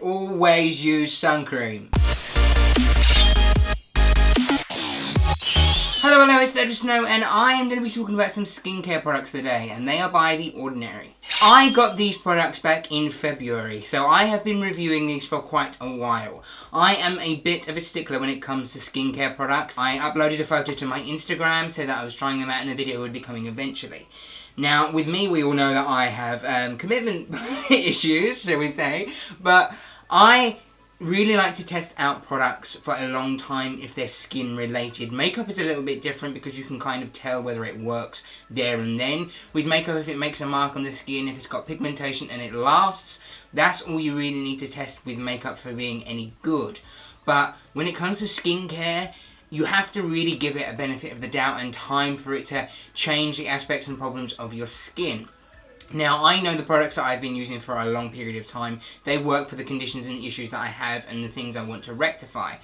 Always use sun cream. Hello, it's Electra Snow, and I am going to be talking about some skincare products today, and they are by The Ordinary. I got these products back in February, so I have been reviewing these for quite a while. I am a bit of a stickler when it comes to skincare products. I uploaded a photo to my Instagram, so that I was trying them out, and a video would be coming eventually. Now, with me, we all know that I have commitment issues, shall we say, but I really like to test out products for a long time if they're skin related. Makeup is a little bit different because you can kind of tell whether it works there and then. With makeup, if it makes a mark on the skin, if it's got pigmentation and it lasts, that's all you really need to test with makeup for being any good. But when it comes to skincare, you have to really give it a benefit of the doubt and time for it to change the aspects and problems of your skin. Now, I know the products that I've been using for a long period of time, they work for the conditions and the issues that I have and the things I want to rectify.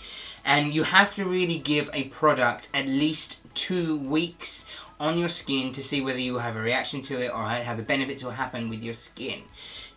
And you have to really give a product at least 2 weeks on your skin to see whether you have a reaction to it or how the benefits will happen with your skin.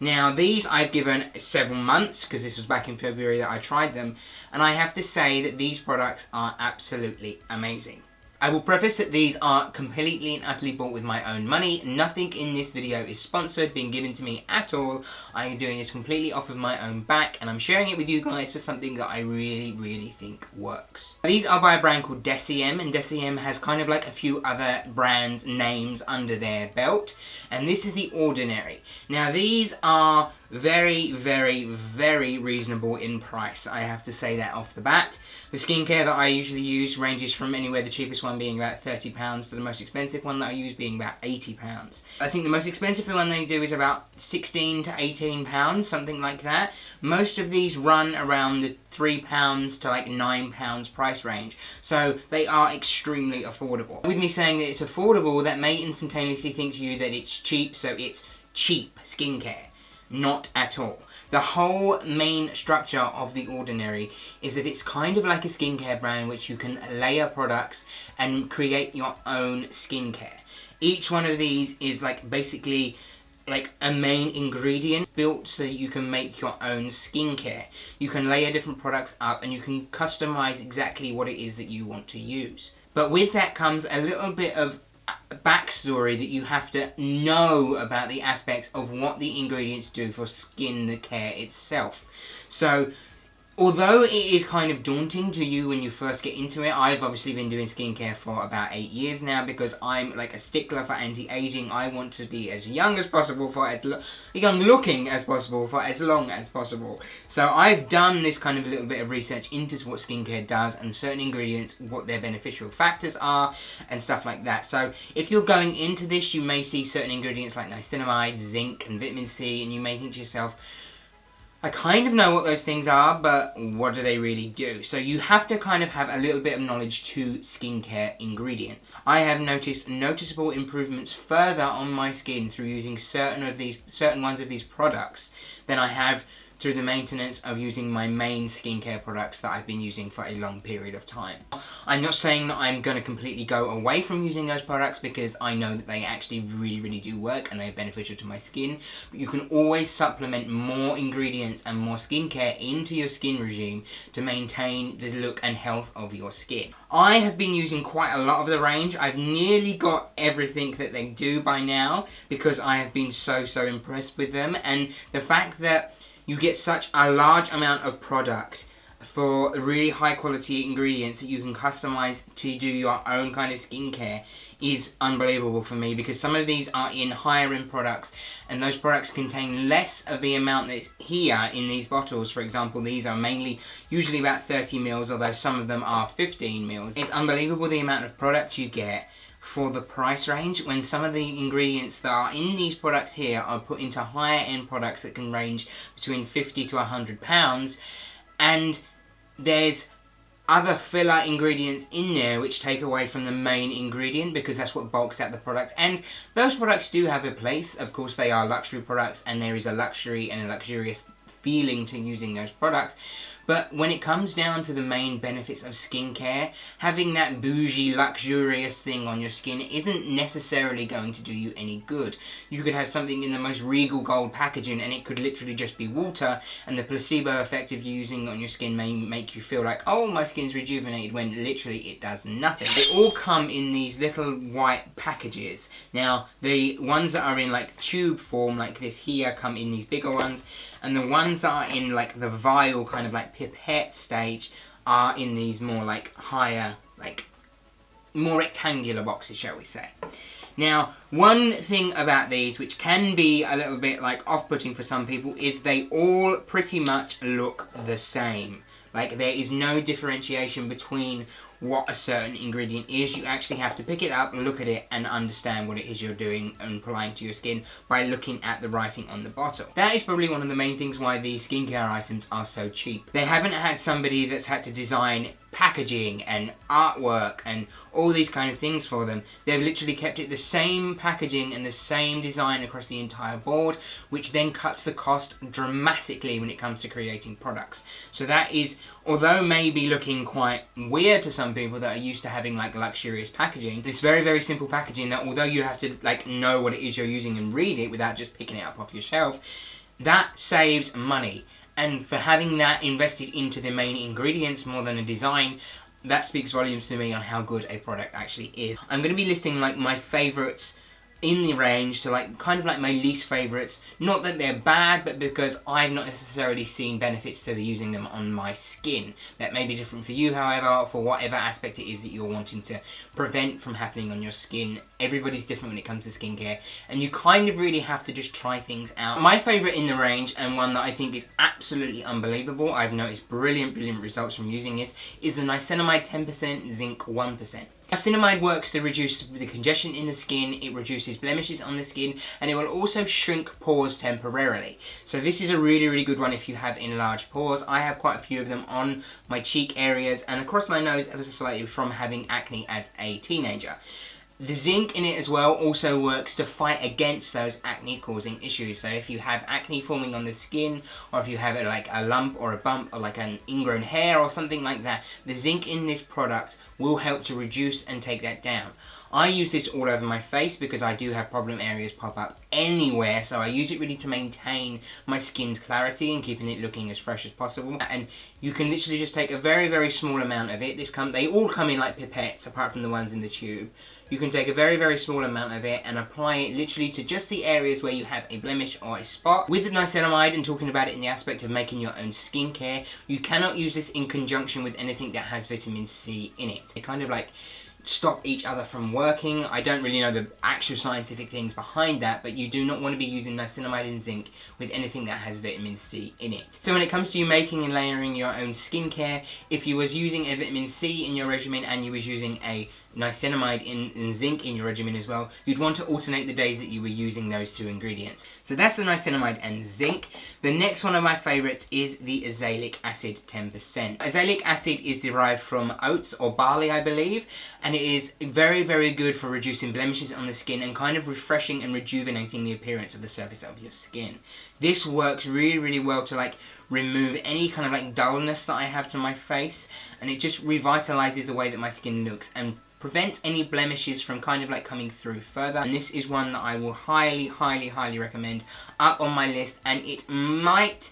Now, these I've given several months, because this was back in February that I tried them, and I have to say that these products are absolutely amazing. I will preface that these are completely and utterly bought with my own money. Nothing in this video is sponsored, being given to me at all. I am doing this completely off of my own back, and I'm sharing it with you guys for something that I really think works. These are by a brand called Deciem, and Deciem has kind of like a few other brands' names under their belt, and this is The Ordinary. Now, these are very reasonable in price. I have to say that off the bat. The skincare that I usually use ranges from anywhere, the cheapest one being about £30 to the most expensive one that I use being about £80. I think the most expensive one they do is about £16 to £18, something like that. Most of these run around the £3 to like £9 price range, so they are extremely affordable. With me saying that it's affordable, that may instantaneously think to you that it's cheap, so it's cheap skincare. Not at all. The whole main structure of The Ordinary is that it's kind of like a skincare brand which you can layer products and create your own skincare. Each one of these is like basically like a main ingredient built so that you can make your own skincare. You can layer different products up and you can customize exactly what it is that you want to use. But with that comes a little bit of backstory that you have to know about the aspects of what the ingredients do for skin care itself. So, although it is kind of daunting to you when you first get into it, I've obviously been doing skincare for about 8 years now because I'm like a stickler for anti-aging. I want to be as young as possible for as young looking as possible for as long as possible. So I've done this kind of a little bit of research into what skincare does and certain ingredients, what their beneficial factors are and stuff like that. So if you're going into this, you may see certain ingredients like niacinamide, zinc and vitamin C, and you may think to yourself, I kind of know what those things are, but what do they really do? So you have to kind of have a little bit of knowledge to skincare ingredients. I have noticed noticeable improvements further on my skin through using certain ones of these products than I have through the maintenance of using my main skincare products that I've been using for a long period of time. I'm not saying that I'm going to completely go away from using those products because I know that they actually really do work and they're beneficial to my skin, but you can always supplement more ingredients and more skincare into your skin regime to maintain the look and health of your skin. I have been using quite a lot of the range. I've nearly got everything that they do by now because I have been so impressed with them, and the fact that you get such a large amount of product for really high quality ingredients that you can customize to do your own kind of skincare is unbelievable for me, because some of these are in higher end products and those products contain less of the amount that's here in these bottles. For example, these are usually about 30 mils, although some of them are 15 mils. It's unbelievable the amount of product you get for the price range, when some of the ingredients that are in these products here are put into higher end products that can range between £50 to £100, and there's other filler ingredients in there which take away from the main ingredient because that's what bulks out the product. And those products do have a place. Of course, they are luxury products and there is a luxury and a luxurious feeling to using those products, But when it comes down to the main benefits of skincare, having that bougie, luxurious thing on your skin isn't necessarily going to do you any good. You could have something in the most regal gold packaging and it could literally just be water, and the placebo effect of using it on your skin may make you feel like, oh, my skin's rejuvenated, when literally it does nothing. They all come in these little white packages. Now, the ones that are in like tube form like this here come in these bigger ones, and the ones that are in like the vial kind of like pipette stage are in these more like higher, like more rectangular boxes, shall we say. Now, one thing about these which can be a little bit like off-putting for some people is they all pretty much look the same. Like, there is no differentiation between what a certain ingredient is. You actually have to pick it up, look at it, and understand what it is you're doing and applying to your skin by looking at the writing on the bottle. That is probably one of the main things why these skincare items are so cheap. They haven't had somebody that's had to design packaging and artwork and all these kind of things for them. They've literally kept it the same packaging and the same design across the entire board, which then cuts the cost dramatically when it comes to creating products. So that is, although maybe looking quite weird to some people that are used to having like luxurious packaging, this very, very simple packaging that, although you have to like know what it is you're using and read it without just picking it up off your shelf, that saves money. And for having that invested into the main ingredients more than a design, that speaks volumes to me on how good a product actually is. I'm going to be listing like my favourites in the range to like kind of like my least favourites. Not that they're bad, but because I've not necessarily seen benefits to using them on my skin. That may be different for you, however, for whatever aspect it is that you're wanting to prevent from happening on your skin. Everybody's different when it comes to skincare, and you kind of really have to just try things out. My favourite in the range, and one that I think is absolutely unbelievable, I've noticed brilliant results from using it, is the niacinamide 10%, zinc 1%. Niacinamide works to reduce the congestion in the skin, it reduces blemishes on the skin, and it will also shrink pores temporarily. So this is a really good one if you have enlarged pores. I have quite a few of them on my cheek areas and across my nose ever so slightly from having acne as a teenager. The zinc in it as well also works to fight against those acne causing issues. So if you have acne forming on the skin, or if you have like a lump or a bump or like an ingrown hair or something like that, the zinc in this product will help to reduce and take that down. I use this all over my face because I do have problem areas pop up anywhere, so I use it really to maintain my skin's clarity and keeping it looking as fresh as possible. And you can literally just take a very small amount of it. They all come in like pipettes, apart from the ones in the tube. You can take a very small amount of it and apply it literally to just the areas where you have a blemish or a spot. With the niacinamide, and talking about it in the aspect of making your own skincare, you cannot use this in conjunction with anything that has vitamin C in it. They kind of like stop each other from working. I don't really know the actual scientific things behind that, but you do not want to be using niacinamide and zinc with anything that has vitamin C in it. So when it comes to you making and layering your own skincare, if you was using a vitamin C in your regimen and you was using a niacinamide and zinc in your regimen as well, you'd want to alternate the days that you were using those two ingredients. So that's the niacinamide and zinc. The next one of my favourites is the azelaic acid 10%. Azelaic acid is derived from oats or barley, I believe, and it is very good for reducing blemishes on the skin and kind of refreshing and rejuvenating the appearance of the surface of your skin. This works really well to like remove any kind of like dullness that I have to my face, and it just revitalizes the way that my skin looks and prevents any blemishes from kind of like coming through further. And this is one that I will highly recommend up on my list, and it might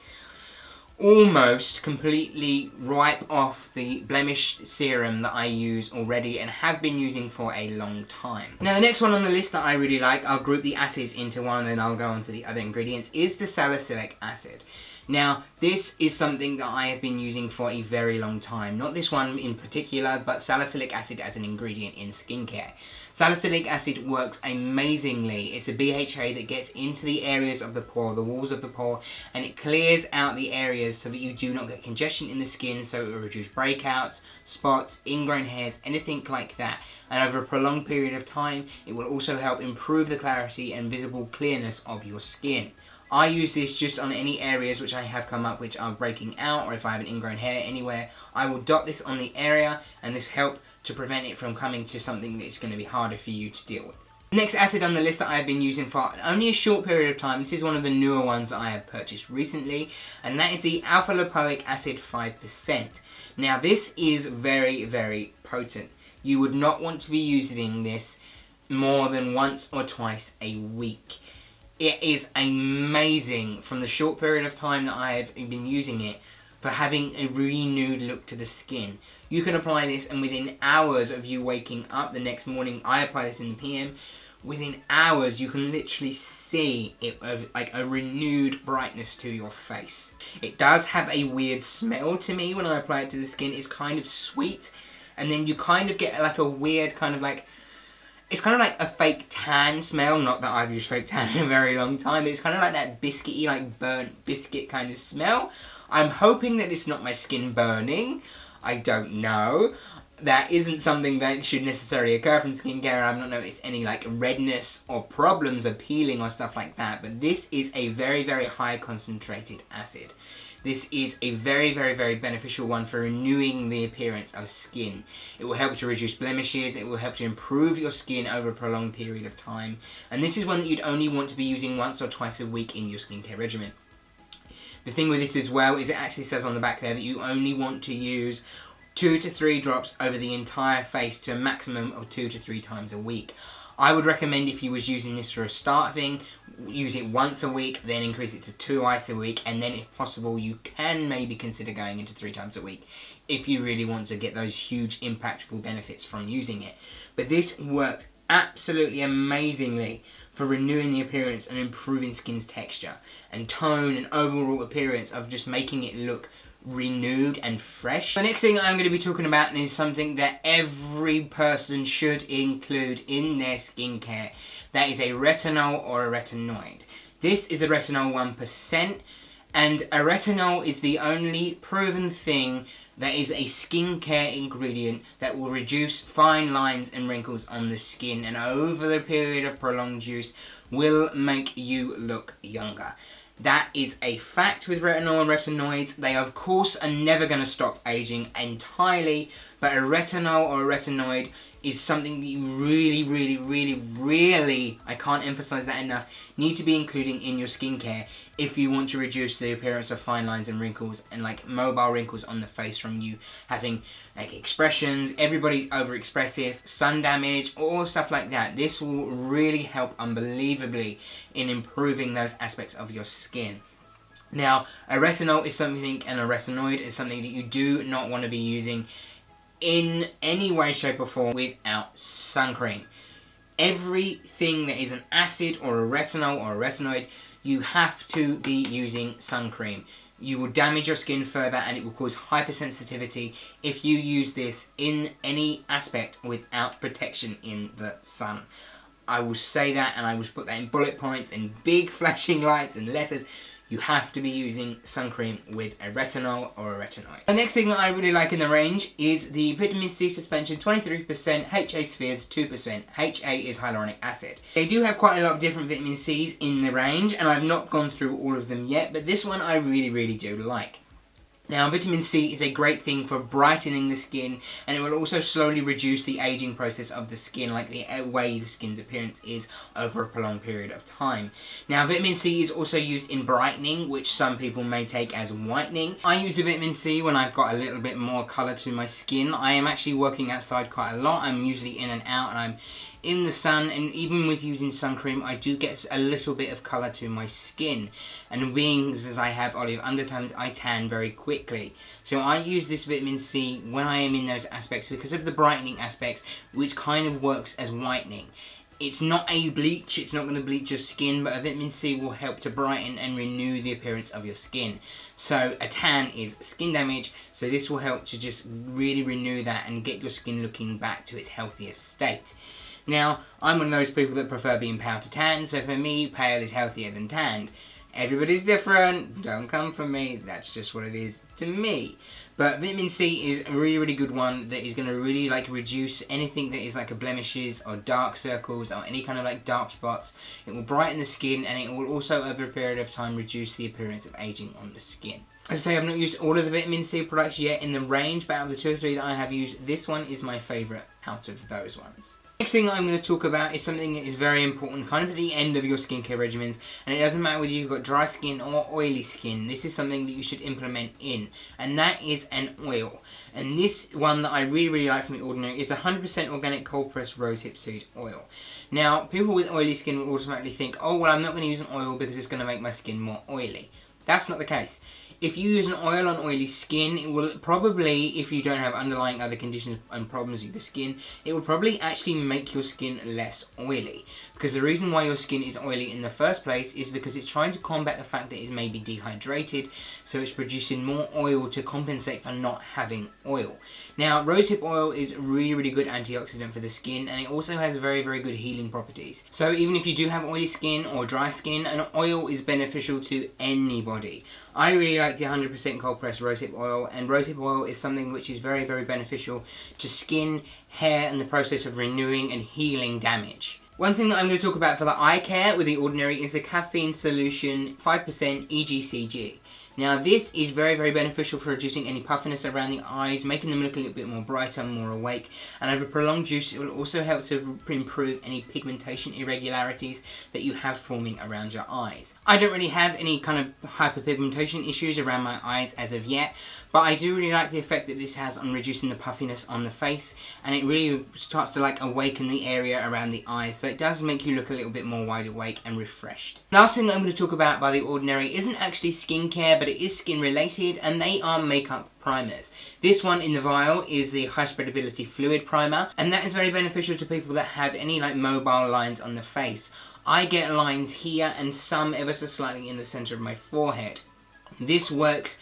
almost completely wipe off the blemish serum that I use already and have been using for a long time. Now the next one on the list that I really like, I'll group the acids into one and then I'll go on to the other ingredients, is the salicylic acid. Now, this is something that I have been using for a very long time. Not this one in particular, but salicylic acid as an ingredient in skincare. Salicylic acid works amazingly. It's a BHA that gets into the areas of the pore, the walls of the pore, and it clears out the areas so that you do not get congestion in the skin, so it will reduce breakouts, spots, ingrown hairs, anything like that. And over a prolonged period of time, it will also help improve the clarity and visible clearness of your skin. I use this just on any areas which I have come up which are breaking out, or if I have an ingrown hair anywhere, I will dot this on the area, and this helps to prevent it from coming to something that's going to be harder for you to deal with. Next acid on the list that I've been using for only a short period of time, this is one of the newer ones that I have purchased recently, and that is the alpha lipoic acid 5%. Now this is very, very potent. You would not want to be using this more than once or twice a week. It is amazing from the short period of time that I have been using it for having a renewed look to the skin. You can apply this and within hours of you waking up the next morning, I apply this in the PM, within hours you can literally see it like a renewed brightness to your face. It does have a weird smell to me when I apply it to the skin. It's kind of sweet, and then you kind of get like a weird kind of like, it's kind of like a fake tan smell. Not that I've used fake tan in a very long time, but it's kind of like that biscuity, like burnt biscuit kind of smell. I'm hoping that it's not my skin burning. I don't know. That isn't something that should necessarily occur from skincare. I've not noticed any like redness or problems or peeling or stuff like that. But this is a very, very high concentrated acid. This is a very, very, very beneficial one for renewing the appearance of skin. It will help to reduce blemishes. It will help to improve your skin over a prolonged period of time. And this is one that you'd only want to be using once or twice a week in your skincare regimen. The thing with this as well is it actually says on the back there that you only want to use 2 to 3 drops over the entire face to a maximum of 2 to 3 times a week. I would recommend if you was using this for a start thing, use it once a week, then increase it to twice a week, and then if possible you can maybe consider going into 3 times a week if you really want to get those huge impactful benefits from using it. But this worked absolutely amazingly for renewing the appearance and improving skin's texture and tone and overall appearance of just making it look renewed and fresh. The next thing I'm going to be talking about is something that every person should include in their skincare. That is a retinol or a retinoid. This is a retinol 1%, and a retinol is the only proven thing that is a skincare ingredient that will reduce fine lines and wrinkles on the skin, and over the period of prolonged use will make you look younger. That is a fact with retinol and retinoids. They of course are never going to stop aging entirely, but a retinol or a retinoid is something that you really, I can't emphasize that enough, need to be including in your skincare if you want to reduce the appearance of fine lines and wrinkles and like mobile wrinkles on the face from you having like expressions, everybody's overexpressive, sun damage, all stuff like that. This will really help unbelievably in improving those aspects of your skin. Now, a retinol is something, and a retinoid is something that you do not want to be using in any way, shape or form without sun cream. Everything that is an acid or a retinol or a retinoid, you have to be using sun cream. You will damage your skin further and it will cause hypersensitivity if you use this in any aspect without protection in the sun. I will say that, and I will put that in bullet points and big flashing lights and letters. You have to be using sun cream with a retinol or a retinoid. The next thing that I really like in the range is the vitamin C suspension 23%, HA spheres 2%. HA is hyaluronic acid. They do have quite a lot of different vitamin C's in the range, and I've not gone through all of them yet, but this one I really do like. Now, vitamin C is a great thing for brightening the skin, and it will also slowly reduce the aging process of the skin, like the way the skin's appearance is over a prolonged period of time. Now, vitamin C is also used in brightening, which some people may take as whitening. I use the vitamin C when I've got a little bit more colour to my skin. I am actually working outside quite a lot. I'm usually in and out, and I'm in the sun, and even with using sun cream I do get a little bit of colour to my skin, and being as I have olive undertones I tan very quickly. So I use this vitamin C when I am in those aspects because of the brightening aspects, which kind of works as whitening. It's not a bleach, it's not going to bleach your skin, but a vitamin C will help to brighten and renew the appearance of your skin. So a tan is skin damage, so this will help to just really renew that and get your skin looking back to its healthiest state. Now, I'm one of those people that prefer being pale to tan, so for me, pale is healthier than tanned. Everybody's different, don't come for me, that's just what it is to me. But vitamin C is a really good one that is going to really like reduce anything that is like a blemishes or dark circles or any kind of like dark spots. It will brighten the skin, and it will also over a period of time reduce the appearance of aging on the skin. As I say, I've not used all of the vitamin C products yet in the range, but out of the 2 or 3 that I have used, this one is my favourite out of those ones. Next thing I'm going to talk about is something that is very important, kind of at the end of your skincare regimens, and it doesn't matter whether you've got dry skin or oily skin, this is something that you should implement in, and that is an oil. And this one that I really like from The Ordinary is 100% organic cold pressed rosehip seed oil. Now, people with oily skin will automatically think, oh well, I'm not going to use an oil because it's going to make my skin more oily. That's not the case. If you use an oil on oily skin, it will probably, if you don't have underlying other conditions and problems with the skin, it will probably actually make your skin less oily. Because the reason why your skin is oily in the first place is because it's trying to combat the fact that it may be dehydrated, so it's producing more oil to compensate for not having oil. Now, rosehip oil is a really good antioxidant for the skin, and it also has very good healing properties. So even if you do have oily skin or dry skin, an oil is beneficial to anybody. I really like the 100% cold pressed rosehip oil, and rosehip oil is something which is very beneficial to skin, hair, and the process of renewing and healing damage. One thing that I'm going to talk about for the eye care with The Ordinary is the caffeine solution 5% EGCG. Now this is very beneficial for reducing any puffiness around the eyes, making them look a little bit more brighter, more awake, and over prolonged use it will also help to improve any pigmentation irregularities that you have forming around your eyes. I don't really have any kind of hyperpigmentation issues around my eyes as of yet, but I do really like the effect that this has on reducing the puffiness on the face, and it really starts to like awaken the area around the eyes, so it does make you look a little bit more wide awake and refreshed. Last thing that I'm going to talk about by The Ordinary isn't actually skincare, but it is skin related, and they are makeup primers. This one in the vial is the high spreadability fluid primer, and that is very beneficial to people that have any like mobile lines on the face. I get lines here and some ever so slightly in the center of my forehead. This works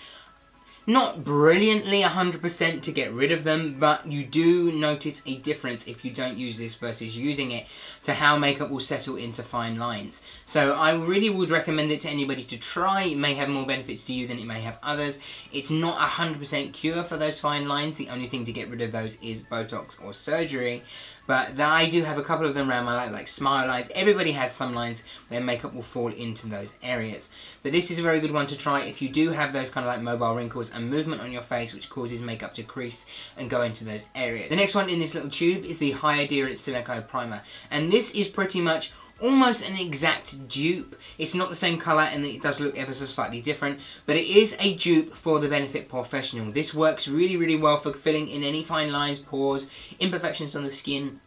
not brilliantly 100% to get rid of them, but you do notice a difference if you don't use this versus using it to how makeup will settle into fine lines. So I really would recommend it to anybody to try. It may have more benefits to you than it may have others. It's not 100% cure for those fine lines. The only thing to get rid of those is Botox or surgery. But I do have a couple of them around my like smile lines. Everybody has some lines where makeup will fall into those areas. But this is a very good one to try if you do have those kind of like mobile wrinkles and movement on your face which causes makeup to crease and go into those areas. The next one in this little tube is the High Adherence Silico Primer. And this is pretty much almost an exact dupe. It's not the same colour and it does look ever so slightly different, but it is a dupe for the Benefit Professional. This works really well for filling in any fine lines, pores, imperfections on the skin,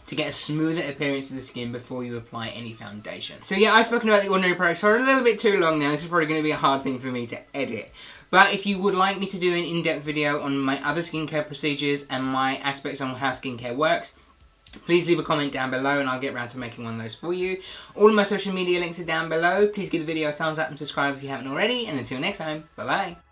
to get a smoother appearance to the skin before you apply any foundation. So yeah, I've spoken about The Ordinary products for a little bit too long now. This is probably going to be a hard thing for me to edit. But if you would like me to do an in-depth video on my other skincare procedures and my aspects on how skincare works, please leave a comment down below and I'll get around to making one of those for you. All of my social media links are down below. Please give the video a thumbs up and subscribe if you haven't already. And until next time, bye bye.